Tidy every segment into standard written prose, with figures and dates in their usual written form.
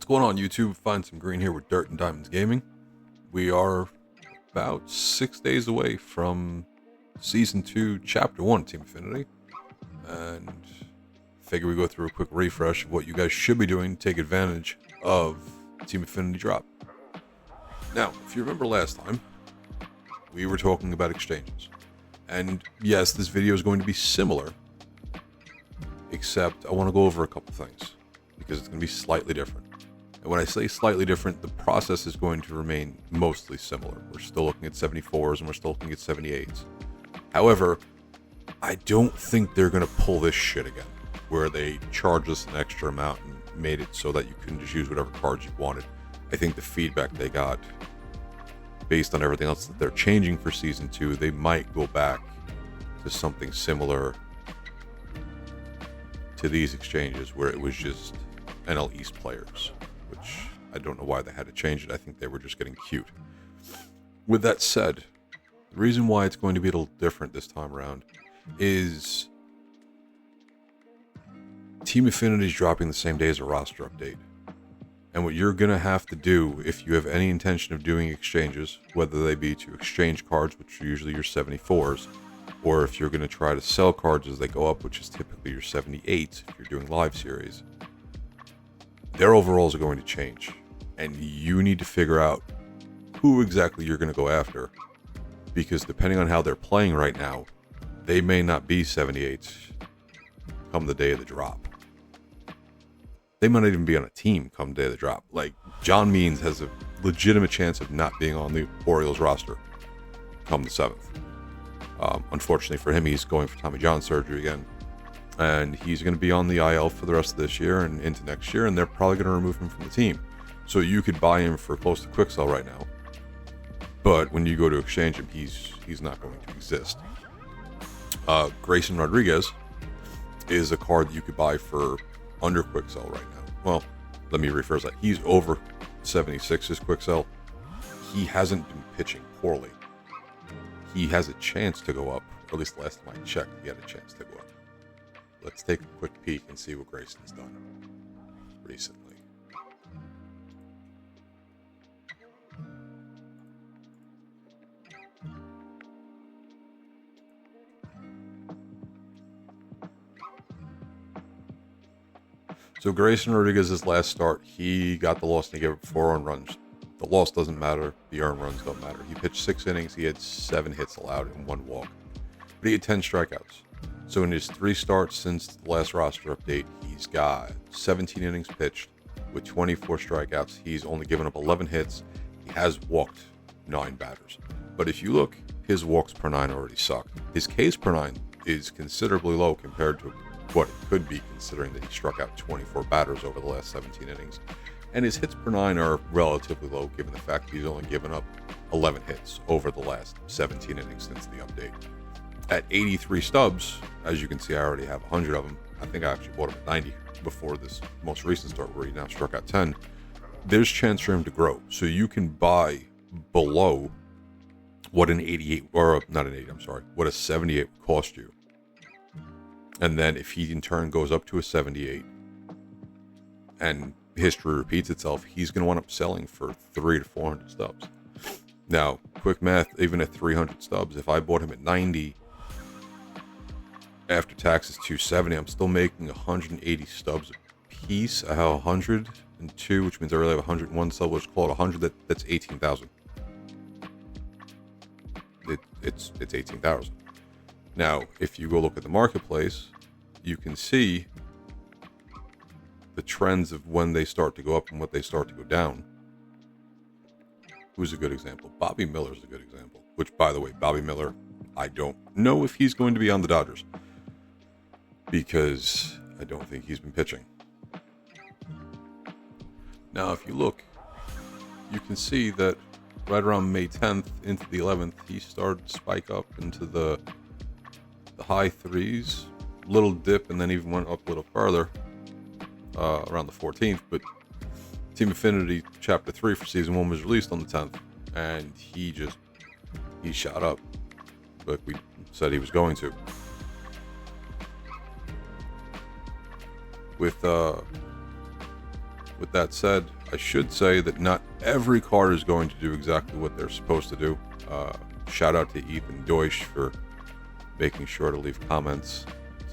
going on, YouTube? Find some green here with Dirt and Diamonds Gaming. We are about 6 days away from Season 2, Chapter 1, Team Affinity. And figure we go through a quick refresh of what you guys should be doing to take advantage of Team Affinity drop. Now, if you remember last time, we were talking about exchanges. And yes, this video is going to be similar, except I want to go over a couple things, because it's going to be slightly different. And when I say slightly different, the process is going to remain mostly similar. We're still looking at 74s and we're still looking at 78s. However, I don't think they're going to pull this shit again, where they charged us an extra amount and made it so that you couldn't just use whatever cards you wanted. I think the feedback they got, based on everything else that they're changing for Season 2, they might go back to something similar to these exchanges, where it was just NL East players, which I don't know why they had to change it. I think they were just getting cute. With that said, the reason why it's going to be a little different this time around is Team Affinity is dropping the same day as a roster update. And what you're going to have to do, if you have any intention of doing exchanges, whether they be to exchange cards, which are usually your 74s, or if you're going to try to sell cards as they go up, which is typically your 78s if you're doing live series, their overalls are going to change. And you need to figure out who exactly you're going to go after, because depending on how they're playing right now, they may not be 78s come the day of the drop. They might not even be on a team come the day of the drop. Like, John Means has a legitimate chance of not being on the Orioles roster come the 7th. Unfortunately for him, he's going for Tommy John surgery again. And he's going to be on the IL for the rest of this year and into next year, and they're probably going to remove him from the team. So you could buy him for close to quick sell right now. But when you go to exchange him, he's not going to exist. Grayson Rodriguez is a card that you could buy for under quick sell right now. Well, let me rephrase that. He's over 76's quick sell. He hasn't been pitching poorly. He has a chance to go up. Or at least the last time I checked, he had a chance to go up. Let's take a quick peek and see what Grayson's done recently. So Grayson Rodriguez's last start, he got the loss and he gave up 4 earned runs. The loss doesn't matter. The earned runs don't matter. He pitched 6 innings. He had 7 hits allowed and 1 walk. But he had 10 strikeouts. So in his 3 starts since the last roster update, he's got 17 innings pitched with 24 strikeouts. He's only given up 11 hits. He has walked 9 batters. But if you look, his walks per 9 already suck. His Ks per 9 is considerably low compared to what it could be, considering that he struck out 24 batters over the last 17 innings. And his hits per 9 are relatively low, given the fact he's only given up 11 hits over the last 17 innings since the update. At 83 stubs, as you can see, I already have 100 of them. I think I actually bought him at 90 before this most recent start, where he now struck out 10. There's chance for him to grow. So you can buy below what an 88, or not an 80, I'm sorry, what a 78 would cost you. And then if he in turn goes up to a 78 and history repeats itself, he's going to wind up selling for 300 to 400 stubs. Now, quick math, even at 300 stubs, if I bought him at 90, after taxes 270, I'm still making 180 stubs a piece. I have 102, which means I really have 101 stubs. Let's call it 100. That's 18,000. It's 18,000. Now, if you go look at the marketplace, you can see the trends of when they start to go up and what they start to go down. Who's a good example? Bobby Miller's a good example. Which, by the way, Bobby Miller, I don't know if he's going to be on the Dodgers, because I don't think he's been pitching. Now, if you look, you can see that right around May 10th into the 11th, he started to spike up into the high 3s, little dip, and then even went up a little further around the 14th. But Team Affinity Chapter 3 for Season 1 was released on the 10th, and he shot up like we said he was going to. With with that said, I should say that not every card is going to do exactly what they're supposed to do. Shout out to Ethan Deutsch for making sure to leave comments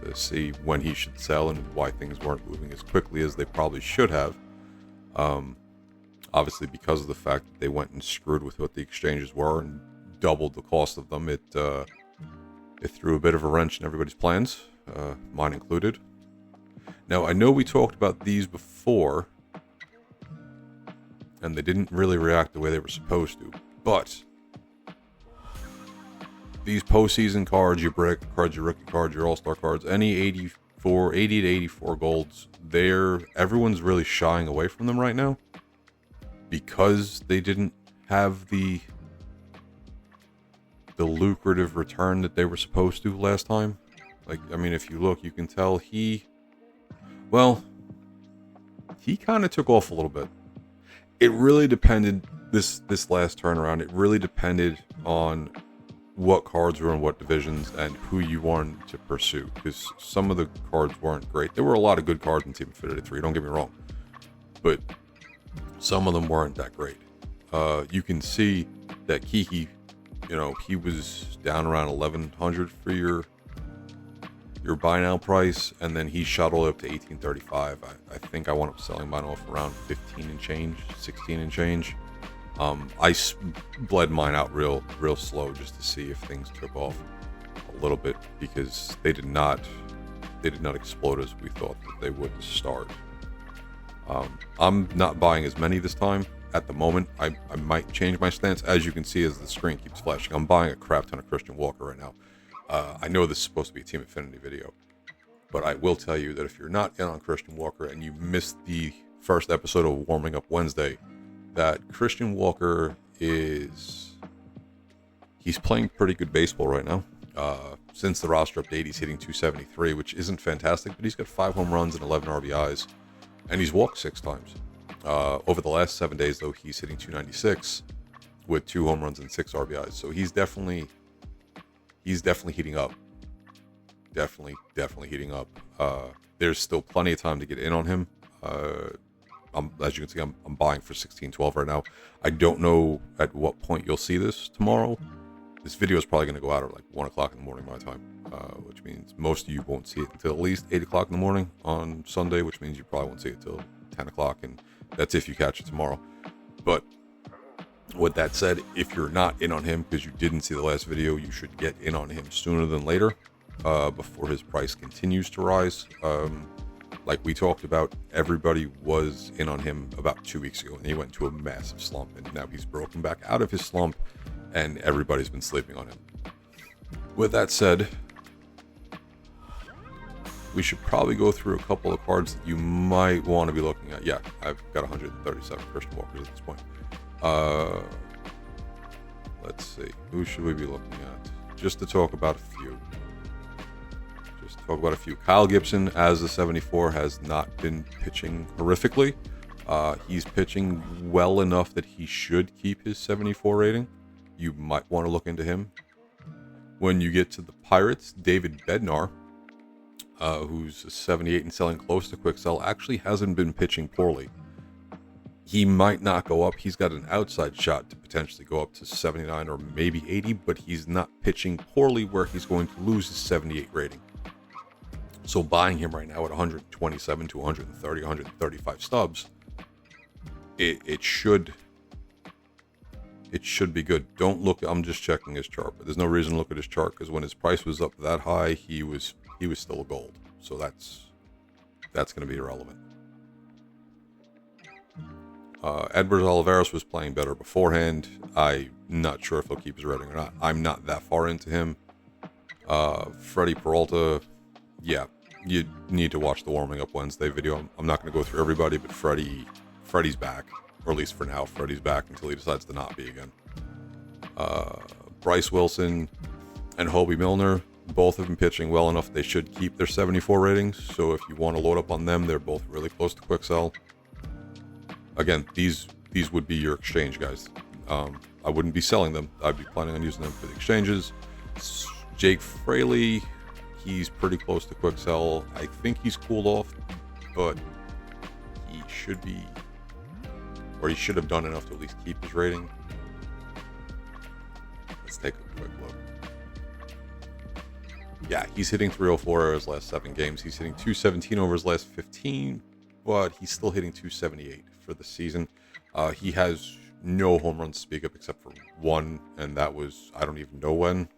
to see when he should sell and why things weren't moving as quickly as they probably should have. Obviously, because of the fact that they went and screwed with what the exchanges were and doubled the cost of them, it threw a bit of a wrench in everybody's plans, mine included. Now, I know we talked about these before, and they didn't really react the way they were supposed to, but these postseason cards, your break cards, your rookie cards, your all-star cards, any 80 to 84 golds, everyone's really shying away from them right now because they didn't have the lucrative return that they were supposed to last time. Like, I mean, if you look, you can tell he kind of took off a little bit. It really depended, this last turnaround, it really depended on what cards were in what divisions and who you wanted to pursue, because some of the cards weren't great. There were a lot of good cards in Team Affinity 3, don't get me wrong, but some of them weren't that great. You can see that Kiki, he was down around 1100 for your buy now price, and then he shot all the way up to 1835. I think I wound up selling mine off around 15 and change, 16 and change. I bled mine out real slow just to see if things took off a little bit, because they did not explode as we thought that they would to start. I'm not buying as many this time at the moment. I might change my stance. As you can see, as the screen keeps flashing, I'm buying a crap ton of Christian Walker right now. I know this is supposed to be a Team Affinity video, but I will tell you that if you're not in on Christian Walker and you missed the first episode of Warming Up Wednesday, that Christian Walker he's playing pretty good baseball right now. Since the roster update, he's hitting 273, which isn't fantastic, but he's got 5 home runs and 11 RBIs, and he's walked 6 times. Over the last 7 days, though, he's hitting 296 with 2 home runs and 6 RBIs. So he's definitely heating up. Definitely heating up. There's still plenty of time to get in on him. As you can see, I'm buying for 16.12 right now. I don't know at what point you'll see this tomorrow. This video is probably going to go out at like 1 o'clock in the morning my time, which means most of you won't see it until at least 8 o'clock in the morning on Sunday, which means you probably won't see it till 10 o'clock, and that's if you catch it tomorrow. But with that said, if you're not in on him because you didn't see the last video, you should get in on him sooner than later, before his price continues to rise. Like we talked about, everybody was in on him about 2 weeks ago, and he went into a massive slump, and now he's broken back out of his slump, and everybody's been sleeping on him. With that said, we should probably go through a couple of cards that you might want to be looking at. Yeah, I've got 137 Christian Walkers at this point. Let's see, who should we be looking at? Just to talk about a few. Kyle Gibson, as a 74, has not been pitching horrifically. He's pitching well enough that he should keep his 74 rating. You might want to look into him. When you get to the Pirates, David Bednar, who's a 78 and selling close to quick sell, actually hasn't been pitching poorly. He might not go up. He's got an outside shot to potentially go up to 79 or maybe 80, but he's not pitching poorly where he's going to lose his 78 rating. So buying him right now at 127 to 130, 135 stubs, it should be good. Don't look. I'm just checking his chart, but there's no reason to look at his chart, because when his price was up that high, he was still a gold. So that's going to be irrelevant. Edwards Olivares was playing better beforehand. I'm not sure if he'll keep his rating or not. I'm not that far into him. Freddie Peralta, yeah, you need to watch the Warming Up Wednesday video. I'm not going to go through everybody, but Freddie's back, or at least for now, Freddie's back until he decides to not be again. Bryce Wilson and Hobie Milner, both have been pitching well enough. They should keep their 74 ratings. So if you want to load up on them, they're both really close to quick sell. Again, these would be your exchange guys. I wouldn't be selling them. I'd be planning on using them for the exchanges. Jake Fraley, he's pretty close to quick sell. I think he's cooled off, but he should be or he should have done enough to at least keep his rating. Let's take a quick look. Yeah, he's hitting 304 over his last 7 games. He's hitting 217 over his last 15, but he's still hitting 278 for the season. He has no home runs to speak of except for one, and that was, I don't even know when.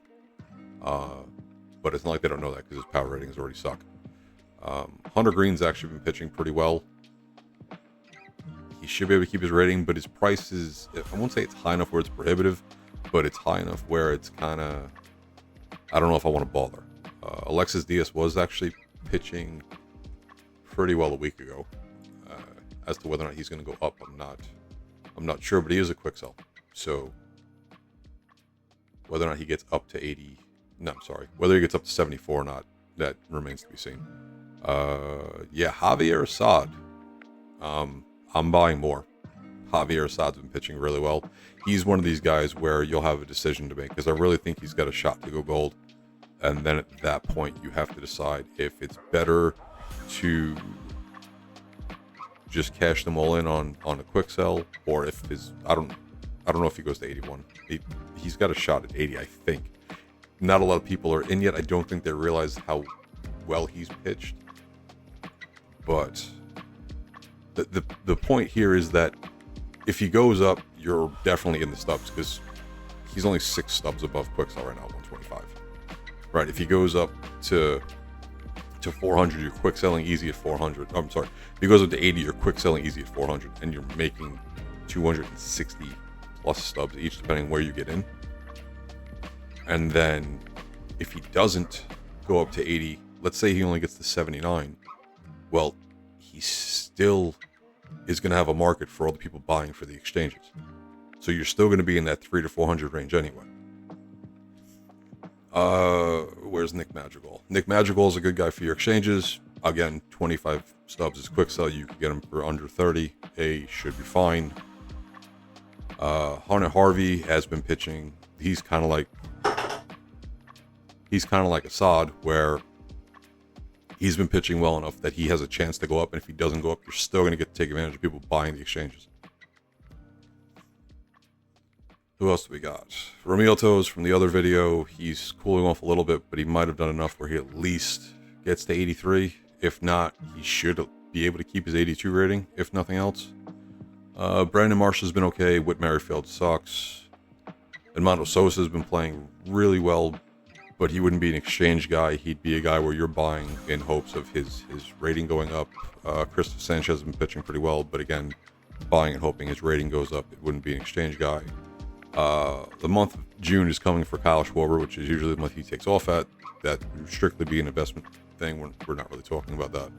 But it's not like they don't know that because his power ratings already suck. Hunter Green's actually been pitching pretty well. He should be able to keep his rating, but his price is, I won't say it's high enough where it's prohibitive, but it's high enough where it's kind of, I don't know if I want to bother. Alexis Diaz was actually pitching pretty well a week ago. As to whether or not he's going to go up, I'm not sure, but he is a quick sell. So whether or not he gets up to 80, no, I'm sorry, whether he gets up to 74 or not, that remains to be seen. Yeah, Javier Assad. I'm buying more. Javier Assad's been pitching really well. He's one of these guys where you'll have a decision to make, because I really think he's got a shot to go gold. And then at that point, you have to decide if it's better to just cash them all in on a quick sell, or if his, I don't know if he goes to 81. He's got a shot at 80, I think. Not a lot of people are in yet. I don't think they realize how well he's pitched. But the point here is that if he goes up, you're definitely in the stubs, because he's only 6 stubs above quick sell right now, 125. Right, if he goes up to 400, you're quick selling easy at 400. I'm sorry, if he goes up to 80, you're quick selling easy at 400, and you're making 260 plus stubs each, depending on where you get in. And then if he doesn't go up to 80, let's say he only gets to 79, well, he still is going to have a market for all the people buying for the exchanges. So you're still going to be in that 300 to 400 range anyway. Where's Nick Madrigal? Nick Madrigal is a good guy for your exchanges. Again, 25 stubs is quick sell. You can get him for under 30. A should be fine. Hunter Harvey has been pitching. He's kind of like Assad, where he's been pitching well enough that he has a chance to go up, and if he doesn't go up, you're still going to get to take advantage of people buying the exchanges. Who else do we got? Ramiltos from the other video. He's cooling off a little bit, but he might have done enough where he at least gets to 83. If not, he should be able to keep his 82 rating, if nothing else. Brandon Marsh has been okay. Whit Merrifield sucks. Edmundo Sosa has been playing really well, but he wouldn't be an exchange guy. He'd be a guy where you're buying in hopes of his rating going up. Christopher Sanchez has been pitching pretty well, but again, buying and hoping his rating goes up. It wouldn't be an exchange guy. The month of June is coming for Kyle Schwarber, which is usually the month he takes off at. That would strictly be an investment thing. We're not really talking about that.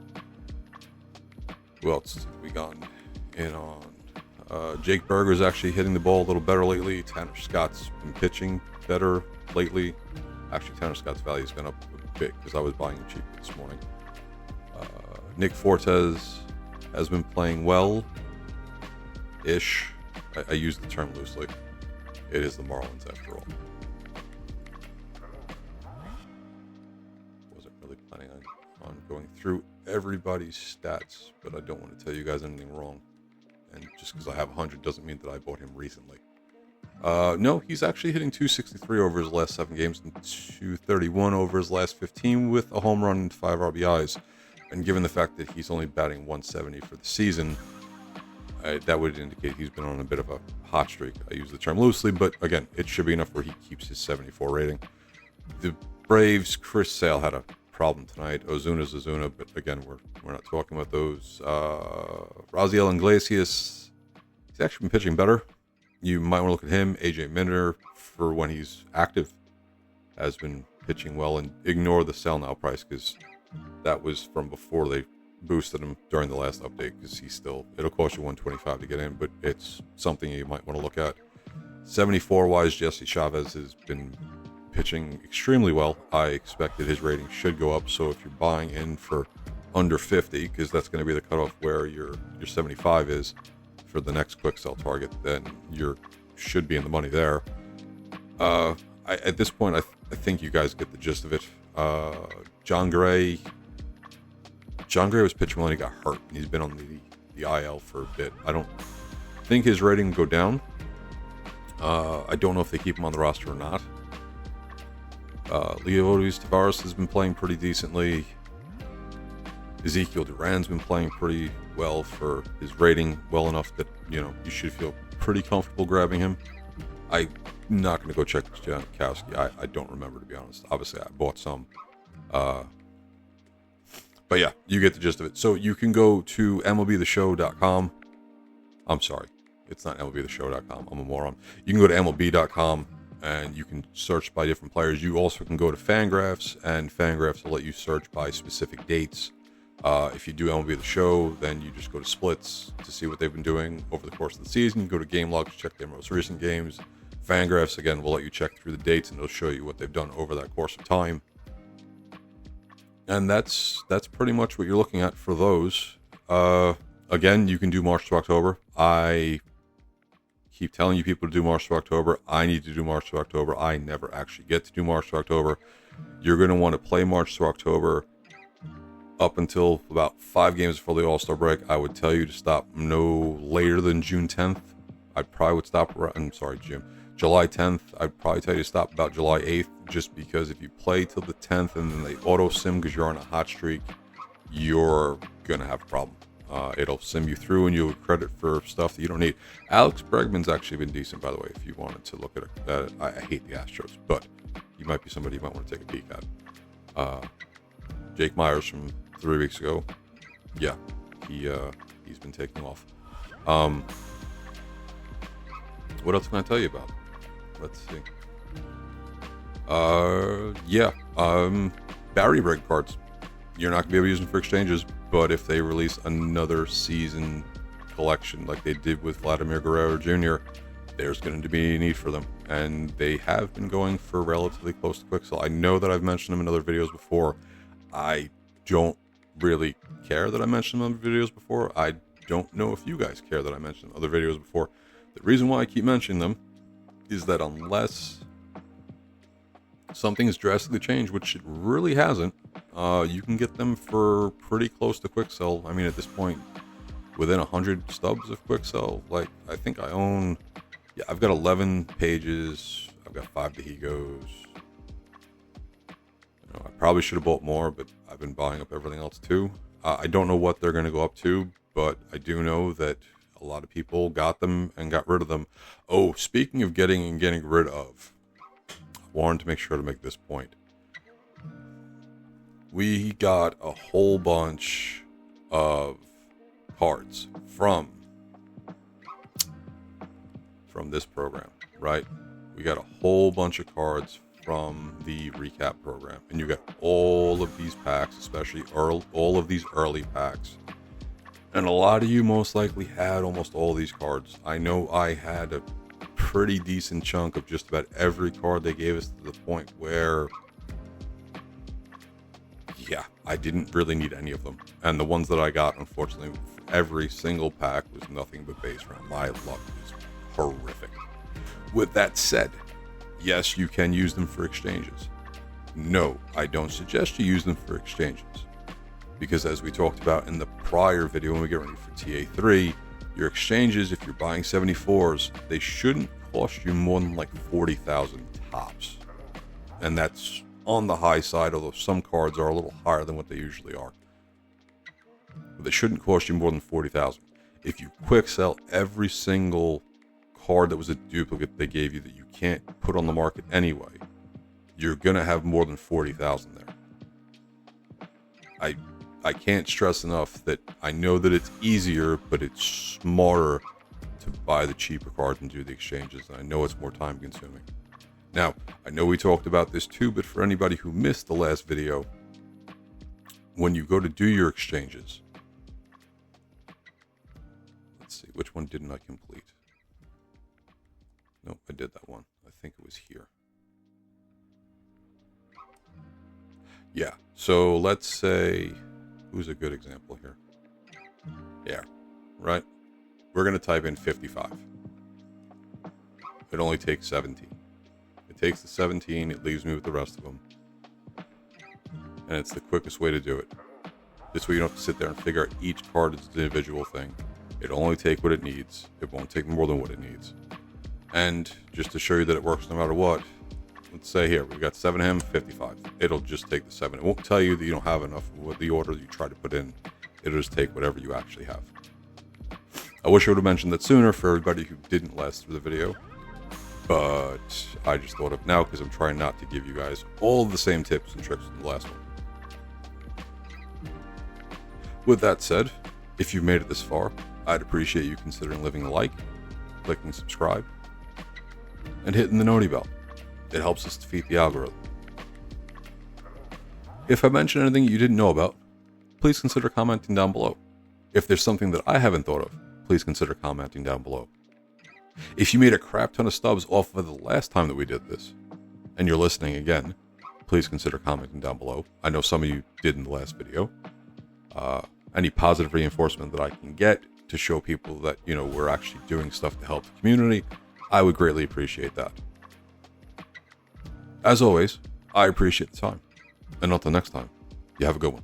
Who else have we gotten in on? Jake Berger's actually hitting the ball a little better lately. Tanner Scott's been pitching better lately. Actually, Tanner Scott's value has gone up a bit because I was buying him cheap this morning. Nick Fortes has been playing well-ish. I use the term loosely. It is the Marlins after all. Wasn't really planning on going through everybody's stats, but I don't want to tell you guys anything wrong. And just because I have 100 doesn't mean that I bought him recently. No, he's actually hitting 263 over his last 7 games and 231 over his last 15 with a home run and 5 RBIs. And given the fact that he's only batting 170 for the season, that would indicate he's been on a bit of a hot streak. I use the term loosely, but again, it should be enough where he keeps his 74 rating. The Braves, Chris Sale had a problem tonight. Ozuna's Ozuna, but again, we're not talking about those. Raziel Iglesias, he's actually been pitching better. You might want to look at him. AJ Minter, for when he's active, has been pitching well, and ignore the sell now price because that was from before they boosted him during the last update, because it'll cost you 125 to get in, but it's something you might want to look at. 74 wise, Jesse Chavez has been pitching extremely well. I expected his rating should go up, so if you're buying in for under 50, because that's going to be the cutoff where your 75 is for the next quick sell target, then you should be in the money there. At this point, I think you guys get the gist of it. John Gray was pitching well and he got hurt. He's been on the IL for a bit. I don't think his rating will go down. I don't know if they keep him on the roster or not. Leodis Tavares has been playing pretty decently. Ezekiel Duran's been playing pretty well for his rating, well enough that, you know, you should feel pretty comfortable grabbing him. I'm not going to go check Jankowski. I don't remember, to be honest. Obviously, I bought some. But yeah, you get the gist of it. So you can go to MLBTheShow.com. I'm sorry. It's not MLBTheShow.com. I'm a moron. You can go to MLB.com and you can search by different players. You also can go to Fangraphs, and Fangraphs will let you search by specific dates. If you do MLB The Show, then you just go to splits to see what they've been doing over the course of the season. You go to game logs, check their most recent games. Fangraphs, again, will let you check through the dates, and it'll show you what they've done over that course of time. And that's pretty much what you're looking at for those. Again, you can do March to October. I keep telling you people to do March to October. I need to do March to October. I never actually get to do March to October. You're going to want to play March to October up until about 5 games before the All-Star break. I would tell you to stop no later than June 10th. I probably would stop, July 10th. I'd probably tell you to stop about July 8th, just because if you play till the 10th and then they auto-sim because you're on a hot streak, you're going to have a problem. It'll sim you through and you'll credit for stuff that you don't need. Alex Bregman's actually been decent, by the way, if you wanted to look at it. I hate the Astros, but he might be somebody you might want to take a peek at. Jake Myers from 3 weeks ago, yeah, he's been taking off. What else can I tell you about? Let's see. Barry break cards. You're not gonna be able to use them for exchanges, but if they release another season collection like they did with Vladimir Guerrero Jr., there's going to be a need for them, and they have been going for relatively close to quick sell. I know that I've mentioned them in other videos before. I don't really care that I mentioned them in videos before. I don't know if you guys care that I mentioned other videos before. The reason why I keep mentioning them is that unless something has drastically changed, which it really hasn't, you can get them for pretty close to quick sell. I mean, at this point, within 100 stubs of quick sell. Like, I think I own, I've got 11 pages. I've got 5 Dehigos. You know, I probably should have bought more, but I've been buying up everything else too. I don't know what they're going to go up to, but I do know that a lot of people got them and got rid of them. Oh, speaking of getting and getting rid of, I wanted to make sure to make this point. We got a whole bunch of cards from this program, right? We got a whole bunch of cards from the recap program, and you got all of these packs, especially all of these early packs. And a lot of you most likely had almost all these cards. I know I had a pretty decent chunk of just about every card they gave us, to the point where, I didn't really need any of them. And the ones that I got, unfortunately, every single pack was nothing but base round. My luck is horrific. With that said, yes, you can use them for exchanges. No, I don't suggest you use them for exchanges, because as we talked about in the prior video when we get ready for TA3, your exchanges, if you're buying 74s, they shouldn't cost you more than like 40,000 tops. And that's on the high side, although some cards are a little higher than what they usually are. But they shouldn't cost you more than 40,000. If you quick sell every single card that was a duplicate they gave you that you can't put on the market anyway, you're gonna have more than 40,000 there. I can't stress enough that I know that it's easier, but it's smarter to buy the cheaper cards and do the exchanges. And I know it's more time consuming. Now, I know we talked about this too, but for anybody who missed the last video, when you go to do your exchanges, let's see, which one didn't I complete? Nope, I did that one. I think it was here. Yeah, so let's say, who's a good example here? Yeah, right? We're going to type in 55. It only takes 17. It takes the 17, it leaves me with the rest of them. And it's the quickest way to do it. This way you don't have to sit there and figure out each card is an individual thing. It'll only take what it needs. It won't take more than what it needs. And just to show you that it works no matter what, let's say here, we've got 7 hem, 55. It'll just take the 7. It won't tell you that you don't have enough with the order that you try to put in. It'll just take whatever you actually have. I wish I would have mentioned that sooner for everybody who didn't last through the video, but I just thought of now because I'm trying not to give you guys all the same tips and tricks from the last one. With that said, if you've made it this far, I'd appreciate you considering leaving a like, clicking subscribe, and hitting the noti bell. It helps us defeat the algorithm. If I mentioned anything you didn't know about, please consider commenting down below. If there's something that I haven't thought of, please consider commenting down below. If you made a crap ton of stubs off of the last time that we did this, and you're listening again, please consider commenting down below. I know some of you did in the last video. Any positive reinforcement that I can get to show people that, we're actually doing stuff to help the community, I would greatly appreciate that. As always, I appreciate the time. And until next time, you have a good one.